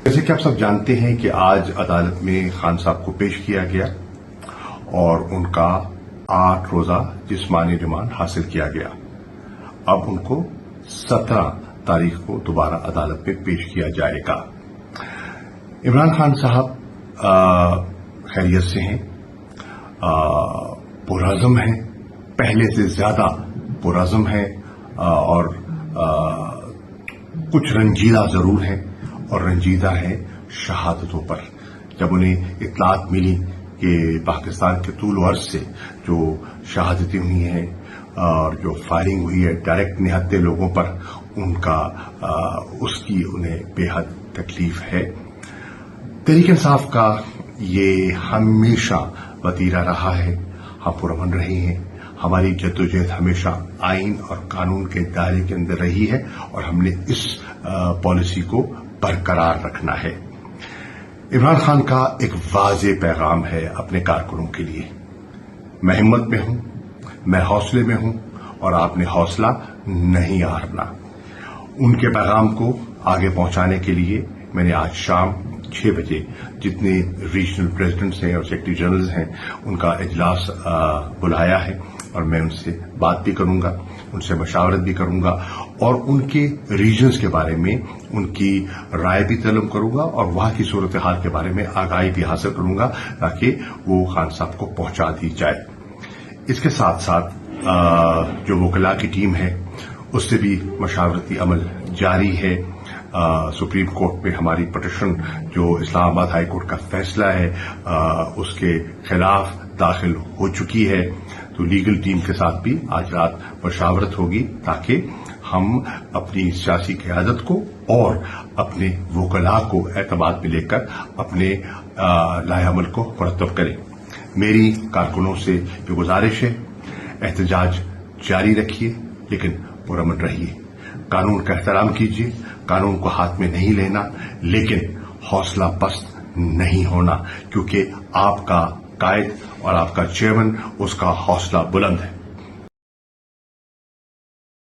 जैसे कि आप सब जानते हैं कि आज अदालत में खान साहब को पेश किया गया और उनका 8 रोजा जिस्मानी रिमांड हासिल किया गया। अब उनको 17 तारीख को दोबारा अदालत में पेश किया जाएगा। इमरान खान साहब खैरियत से हैं, पुरअज़्म हैं, पहले से ज्यादा पुरअज़्म हैं और कुछ रंजीदा जरूर हैं और रंजीदा है शहादतों पर। जब उन्हें इत्तलात मिली कि पाकिस्तान के तूल अर्ज से जो शहादतें हुई हैं और जो फायरिंग हुई है डायरेक्ट निहत्थे लोगों पर, उनका उसकी उन्हें बेहद तकलीफ है। तहरीक इंसाफ का ये हमेशा वतीरा रहा है, हम पुरअमन रहे हैं। हमारी जद्दोजहद हमेशा आइन और कानून के दायरे के अंदर रही है और हमने इस पॉलिसी को बरकरार रखना है। इमरान खान का एक वाज़ेह पैगाम है अपने कारकुनों के लिए, मैं हिम्मत में हूं, मैं हौसले में हूं और आपने हौसला नहीं हारना। उनके पैगाम को आगे पहुंचाने के लिए मैंने आज शाम 6 बजे जितने रीजनल प्रेसिडेंट्स हैं और सेक्रेटरी जनरल्स हैं उनका इजलास बुलाया है और मैं उनसे बात भी करूंगा, उनसे मशावरत भी करूंगा और उनके रीजन्स के बारे में उनकी राय भी तलब करूंगा और वहां की सूरत हाल के बारे में आगाही भी हासिल करूंगा ताकि वो खान साहब को पहुंचा दी जाए। इसके साथ साथ जो वकला की टीम है उससे भी मशावरती अमल जारी है। सुप्रीम कोर्ट में हमारी पिटीशन जो इस्लामाबाद हाई कोर्ट का फैसला है उसके खिलाफ दाखिल हो चुकी है, तो लीगल टीम के साथ भी आज रात मशावरत होगी ताकि हम अपनी सियासी क़यादत को और अपने वकला को एतमाद में लेकर अपने लाएअमल को मुरत्तब करें। मेरी कारकुनों से ये गुजारिश है, एहतजाज जारी रखिए लेकिन पुरअमन रहिए, कानून का एहतराम कीजिए, कानून को हाथ में नहीं लेना लेकिन हौसला पस्त नहीं होना, क्योंकि आपका कायद और आपका चेयरमैन उसका हौसला बुलंद है।